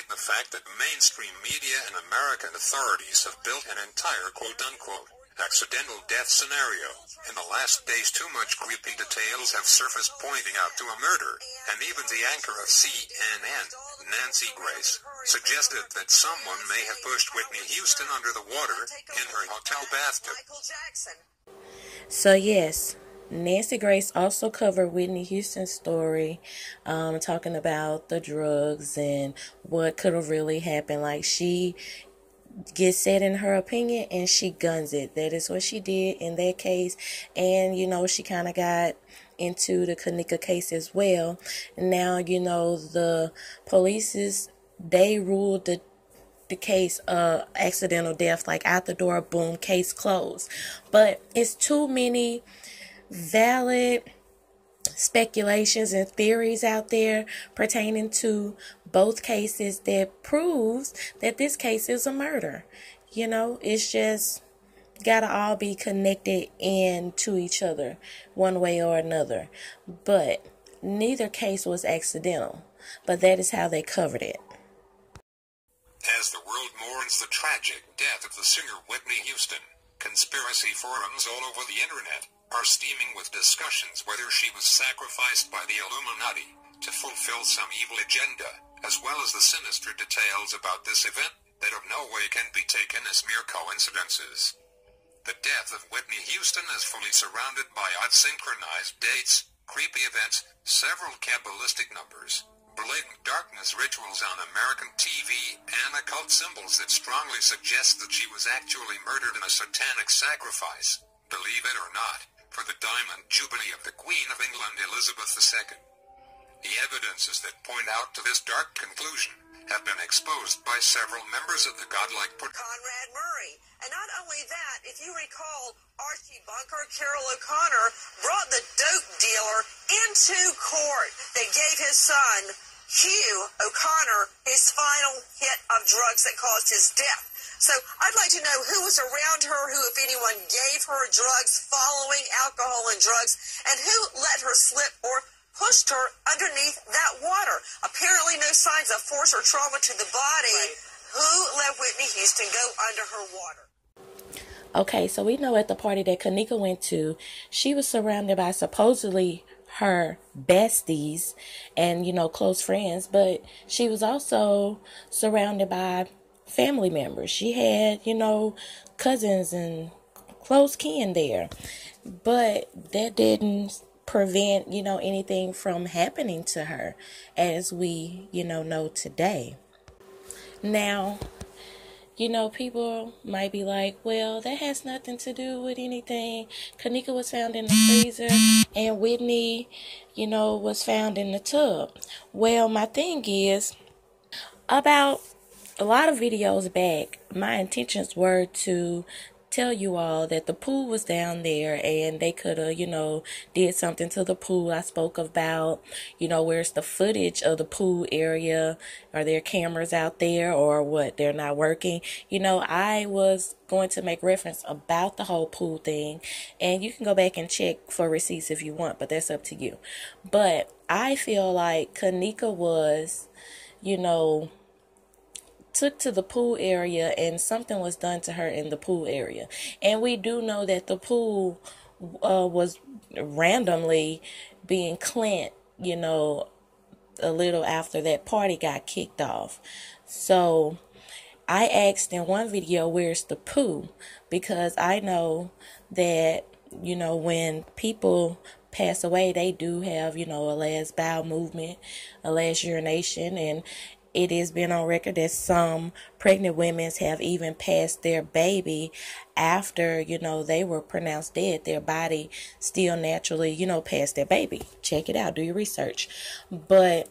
despite the fact that mainstream media and American authorities have built an entire quote-unquote accidental death scenario. In the last days, too much creepy details have surfaced pointing out to a murder, and even the anchor of CNN, Nancy Grace, suggested that someone may have pushed Whitney Houston under the water in her hotel bathtub. So yes, Nancy Grace also covered Whitney Houston's story, talking about the drugs and what could have really happened. Like, she gets said in her opinion and she guns it. That is what she did in that case. And, she kind of got into the Kenneka case as well. Now, the police, they ruled the case accidental death, like out the door, boom, case closed. But it's too many valid speculations and theories out there pertaining to both cases that proves that this case is a murder. It's just gotta all be connected into each other one way or another. But neither case was accidental, but that is how they covered it. As the world mourns the tragic death of the singer Whitney Houston, conspiracy forums all over the internet are steaming with discussions whether she was sacrificed by the Illuminati to fulfill some evil agenda, as well as the sinister details about this event that of no way can be taken as mere coincidences. The death of Whitney Houston is fully surrounded by odd synchronized dates, creepy events, several Kabbalistic numbers, blatant darkness rituals on American TV, and occult symbols that strongly suggest that she was actually murdered in a satanic sacrifice, believe it or not, for the Diamond Jubilee of the Queen of England Elizabeth II. The evidences that point out to this dark conclusion have been exposed by several members of the godlike Conrad Murray. And not only that, if you recall, Archie Bunker, Carol O'Connor brought the dope dealer into court. They gave his son, Hugh O'Connor, his final hit of drugs that caused his death. So I'd like to know who was around her, who, if anyone, gave her drugs, following alcohol and drugs, and who let her slip or pushed her underneath that water. Apparently no signs of force or trauma to the body. Right. Who let Whitney Houston go under her water? Okay, so we know at the party that Kenneka went to, she was surrounded by supposedly her besties and, close friends, but she was also surrounded by family members. She had, cousins and close kin there, but that didn't prevent, anything from happening to her as we, know today. Now, people might be like, well, that has nothing to do with anything. Kenneka was found in the freezer and Whitney, was found in the tub. Well, my thing is, about a lot of videos back, my intentions were to tell you all that the pool was down there and they could have, did something to the pool. I spoke about, where's the footage of the pool area? Are there cameras out there or what? They're not working. I was going to make reference about the whole pool thing, and you can go back and check for receipts if you want, but that's up to you. But I feel like Kenneka was, took to the pool area and something was done to her in the pool area. And we do know that the pool was randomly being cleaned, a little after that party got kicked off. So I asked in one video, where's the poo? Because I know that, when people pass away, they do have, a last bowel movement, a last urination, and it has been on record that some pregnant women have even passed their baby after, they were pronounced dead. Their body still naturally, passed their baby. Check it out. Do your research. But,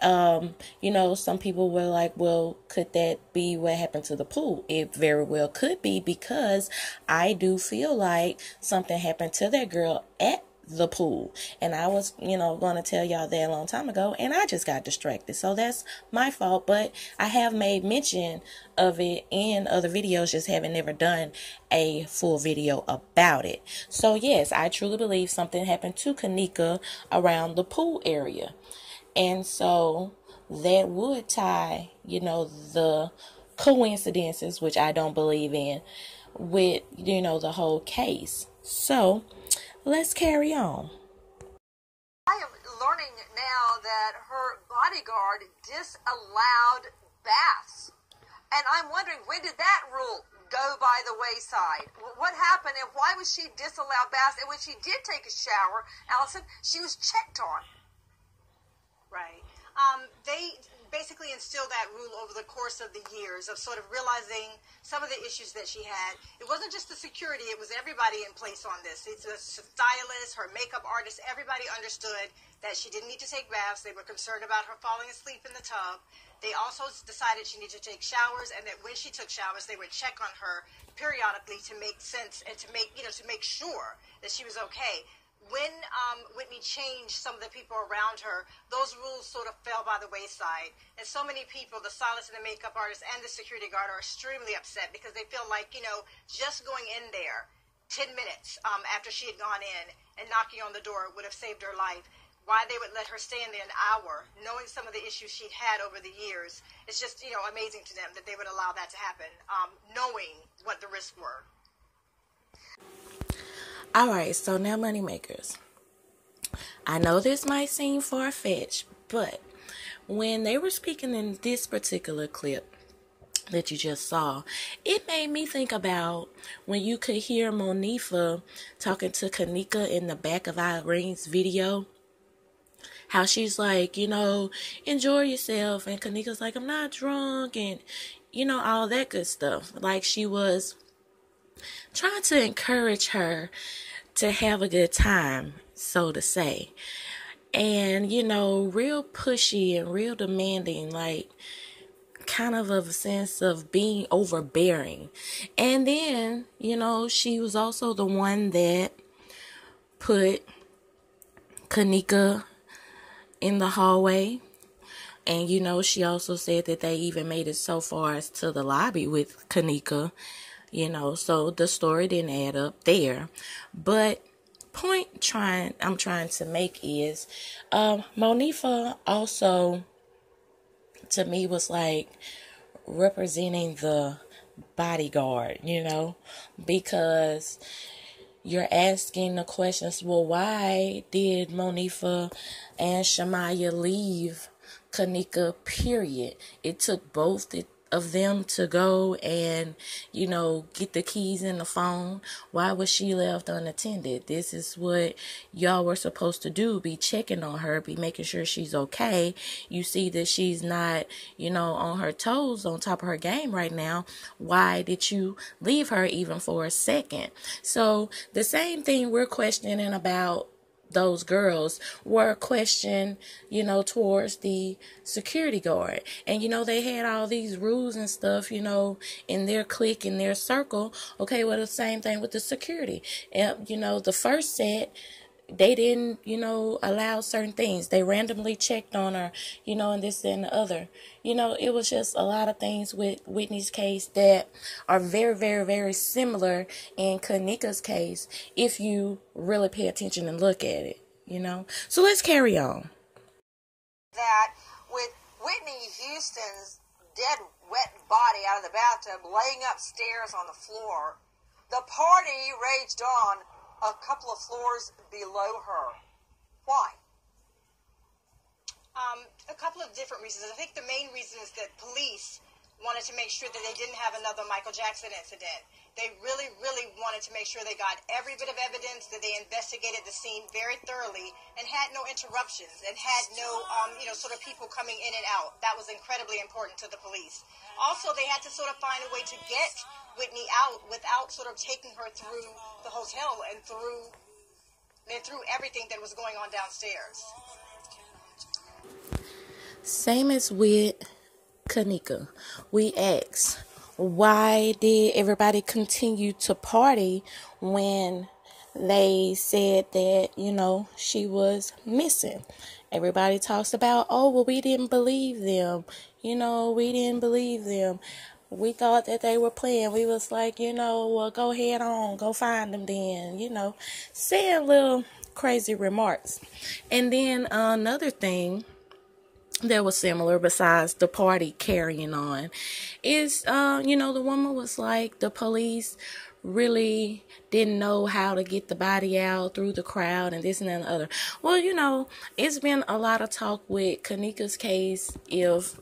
some people were like, well, could that be what happened to the pool? It very well could be, because I do feel like something happened to that girl at the pool, and I was going to tell y'all that a long time ago, and I just got distracted, so that's my fault. But I have made mention of it in other videos, just haven't never done a full video about it. So yes, I truly believe something happened to Kenneka around the pool area. And so that would tie, the coincidences, which I don't believe in, with, the whole case. So, let's carry on. I am learning now that her bodyguard disallowed baths. And I'm wondering, when did that rule go by the wayside? What happened, and why was she disallowed baths? And when she did take a shower, Allison, she was checked on. Right. They basically instilled that rule over the course of the years of sort of realizing some of the issues that she had. It wasn't just the security, it was everybody in place on this. It's a stylist, her makeup artist, everybody understood that she didn't need to take baths. They were concerned about her falling asleep in the tub. They also decided she needed to take showers, and that when she took showers, they would check on her periodically to make sense and to make sure that she was okay. When Whitney changed some of the people around her, those rules sort of fell by the wayside. And so many people, the stylist and the makeup artist and the security guard, are extremely upset because they feel like, just going in there 10 minutes after she had gone in and knocking on the door would have saved her life. Why they would let her stay in there an hour, knowing some of the issues she'd had over the years, it's just, amazing to them that they would allow that to happen, knowing what the risks were. Alright, so now moneymakers. I know this might seem far-fetched, but when they were speaking in this particular clip that you just saw, it made me think about when you could hear Monifa talking to Kenneka in the back of Irene's video. How she's like, enjoy yourself. And Kenneka's like, I'm not drunk. And, all that good stuff. Like she was trying to encourage her to have a good time, so to say. And, real pushy and real demanding, like kind of a sense of being overbearing. And then, she was also the one that put Kenneka in the hallway. And, she also said that they even made it so far as to the lobby with Kenneka. So the story didn't add up there. But I'm trying to make is, Monifa also, to me, was like representing the bodyguard, because you're asking the questions, well, why did Monifa and Shamaya leave Kenneka, period? It took both of them to go and, get the keys in the phone. Why was she left unattended? This is what y'all were supposed to do. Be checking on her, be making sure she's okay. You see that she's not, on her toes, on top of her game right now. Why did you leave her even for a second? So the same thing we're questioning about those girls were questioned, towards the security guard. And, they had all these rules and stuff, in their clique, in their circle. Okay, well, the same thing with the security. And, the first set, they didn't, allow certain things. They randomly checked on her, and this and the other. It was just a lot of things with Whitney's case that are very, very, very similar in Kenneka's case if you really pay attention and look at it, So let's carry on. That with Whitney Houston's dead, wet body out of the bathtub laying upstairs on the floor, the party raged on a couple of floors below her. Why? A couple of different reasons. I think the main reason is that police wanted to make sure that they didn't have another Michael Jackson incident. They really, really wanted to make sure they got every bit of evidence, that they investigated the scene very thoroughly and had no interruptions and had no, sort of people coming in and out. That was incredibly important to the police. Also, they had to sort of find a way to get Whitney out without sort of taking her through the hotel and through everything that was going on downstairs. Same as with Kenneka. We asked, why did everybody continue to party when they said that, she was missing? Everybody talks about, oh, well, we didn't believe them. We didn't believe them. We thought that they were playing. We was like, well, go head on. Go find them then, saying little crazy remarks. And then another thing that was similar besides the party carrying on is, the woman was like, the police really didn't know how to get the body out through the crowd and this and that and the other. Well, it's been a lot of talk with Kenneka's case if,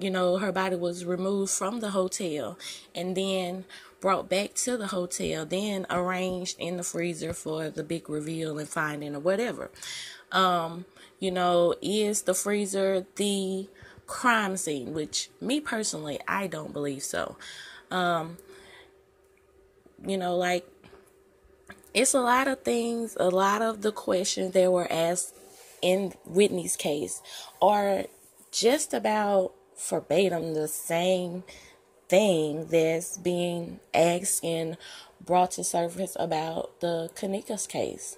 her body was removed from the hotel and then brought back to the hotel, then arranged in the freezer for the big reveal and finding or whatever. Is the freezer the crime scene? Which, me personally, I don't believe so. It's a lot of things, a lot of the questions that were asked in Whitney's case are just about verbatim the same thing that's being asked and brought to surface about the Kenneka's case.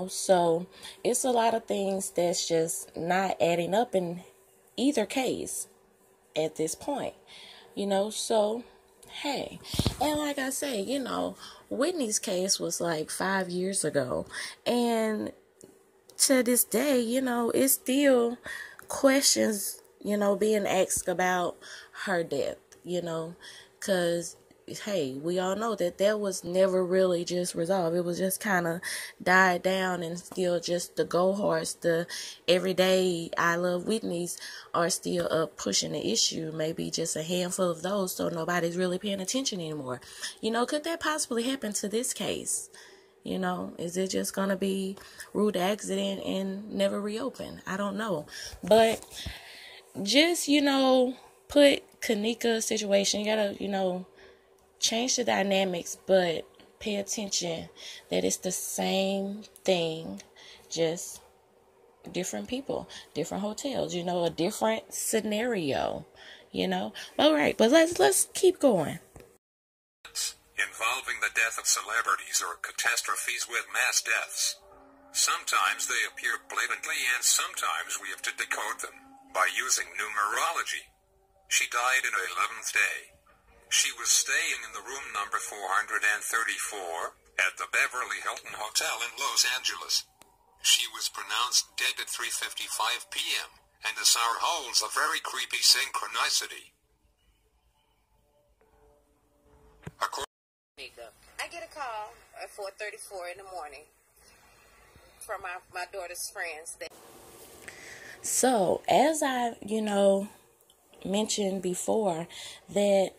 So it's a lot of things that's just not adding up in either case at this point, so hey. And like I say, Whitney's case was like 5 years ago, and to this day, it's still questions, being asked about her death, because hey, we all know that was never really just resolved. It was just kind of died down, and still just the go-hards, the everyday I love Whitney's are still up pushing the issue. Maybe just a handful of those, so nobody's really paying attention anymore. Could that possibly happen to this case? Is it just going to be rude accident and never reopen? I don't know. But just, put Kenneka's situation, you gotta, change the dynamics, but pay attention that it's the same thing, just different people, different hotels, a different scenario, All right, but let's keep going. Involving the death of celebrities or catastrophes with mass deaths. Sometimes they appear blatantly, and sometimes we have to decode them by using numerology. She died in her 11th day. She was staying in the room number 434 at the Beverly Hilton Hotel in Los Angeles. She was pronounced dead at 3:55 p.m., and this hour holds a very creepy synchronicity. I get a call at 4:34 in the morning from my daughter's friends. So, as I, mentioned before, that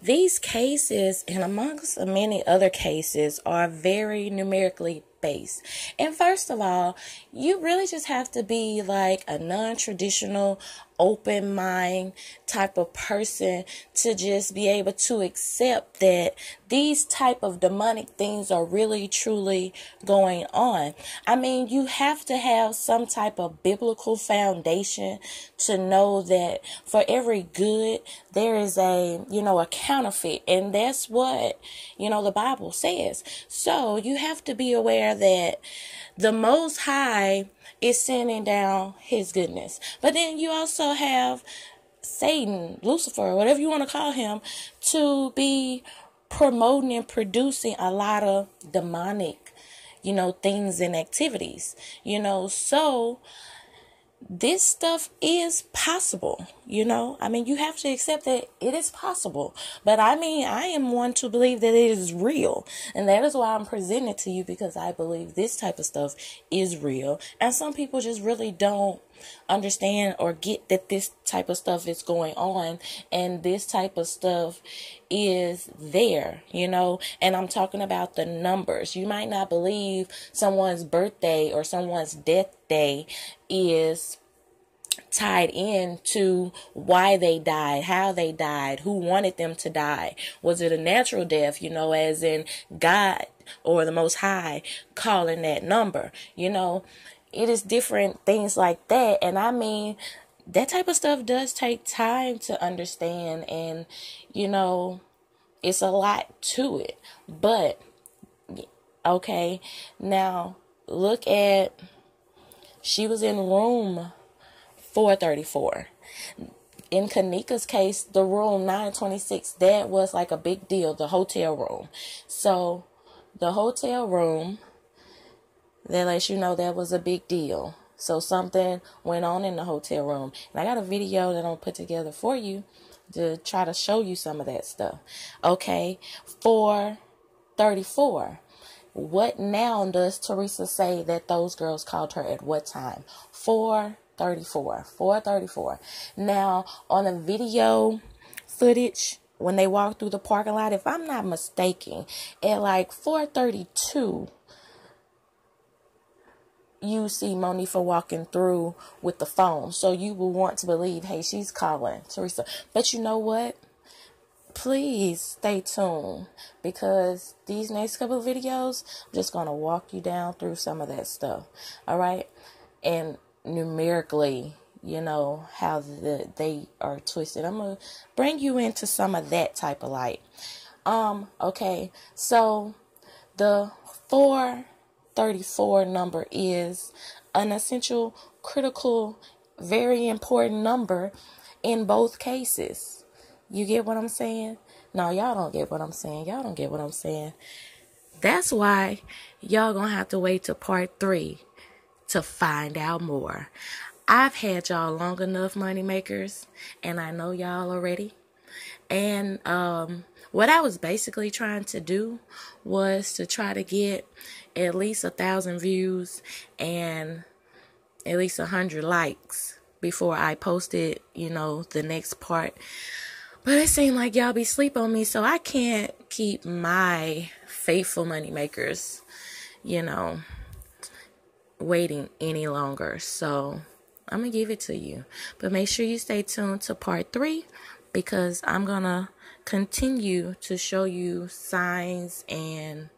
these cases, and amongst many other cases, are very numerically based. And first of all, you really just have to be like a non-traditional, open mind type of person to just be able to accept that these type of demonic things are really truly going on. I mean, you have to have some type of biblical foundation to know that for every good there is a counterfeit, and that's what the Bible says. So you have to be aware that the Most High is sending down his goodness. But then you also have Satan, Lucifer, whatever you want to call him, to be promoting and producing a lot of demonic, things and activities, so this stuff is possible, I mean, you have to accept that it is possible. But I am one to believe that it is real. And that is why I'm presenting it to you, because I believe this type of stuff is real. And some people just really don't understand or get that this type of stuff is going on, and this type of stuff is there, and I'm talking about the numbers. You might not believe someone's birthday or someone's death day is tied in to why they died, how they died, who wanted them to die. Was it a natural death, as in God or the Most High calling that number, It is different things like that. And I mean, that type of stuff does take time to understand. And, it's a lot to it. But, okay, now look at, she was in room 434. In Kenneka's case, the room 926, that was like a big deal, the hotel room. So, the hotel room, that lets you know that was a big deal. So something went on in the hotel room. And I got a video that I'm going to put together for you to try to show you some of that stuff. Okay, 4:34. What now does Teresa say that those girls called her at what time? 4:34. 4:34. Now, on the video footage, when they walk through the parking lot, if I'm not mistaken, at like 4:32, you see Monifa walking through with the phone. So you will want to believe, hey, she's calling Teresa. But you know what? Please stay tuned, because these next couple of videos, I'm just going to walk you down through some of that stuff. All right. And numerically, you know, how they are twisted. I'm going to bring you into some of that type of light. Okay. So the 4:34 number is an essential, critical, very important number in both cases. You get what I'm saying? No, y'all don't get what I'm saying. Y'all don't get what I'm saying. That's why y'all gonna have to wait to part 3 to find out more. I've had y'all long enough, money makers, and I know y'all already. And what I was basically trying to do was to try to get at least 1,000 views and at least 100 likes before I posted, you know, the next part. But it seemed like y'all be sleep on me, so I can't keep my faithful money makers, you know, waiting any longer. So I'm going to give it to you. But make sure you stay tuned to part 3, because I'm going to continue to show you signs and,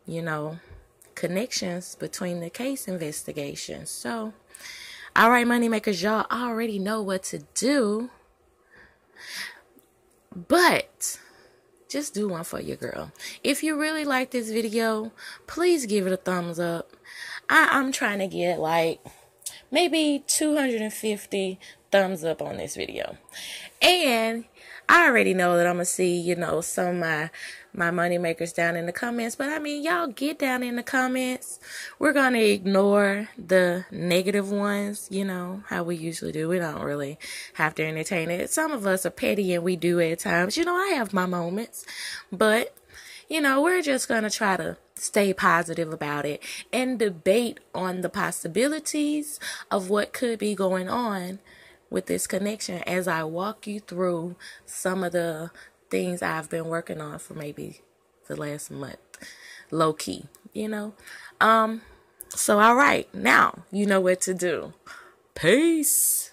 you know, connections between the case investigations. So, all right, money makers, y'all already know what to do. But just do one for your girl. If you really like this video, please give it a thumbs up. I'm trying to get like maybe 250 thumbs up on this video. And I already know that I'm going to see, you know, some of my money makers down in the comments. But I mean, y'all get down in the comments. We're going to ignore the negative ones, you know, how we usually do. We don't really have to entertain it. Some of us are petty, and we do at times. You know, I have my moments. But, you know, we're just going to try to stay positive about it and debate on the possibilities of what could be going on with this connection as I walk you through some of the things I've been working on for maybe the last month, low key, you know. So all right, now you know what to do. Peace.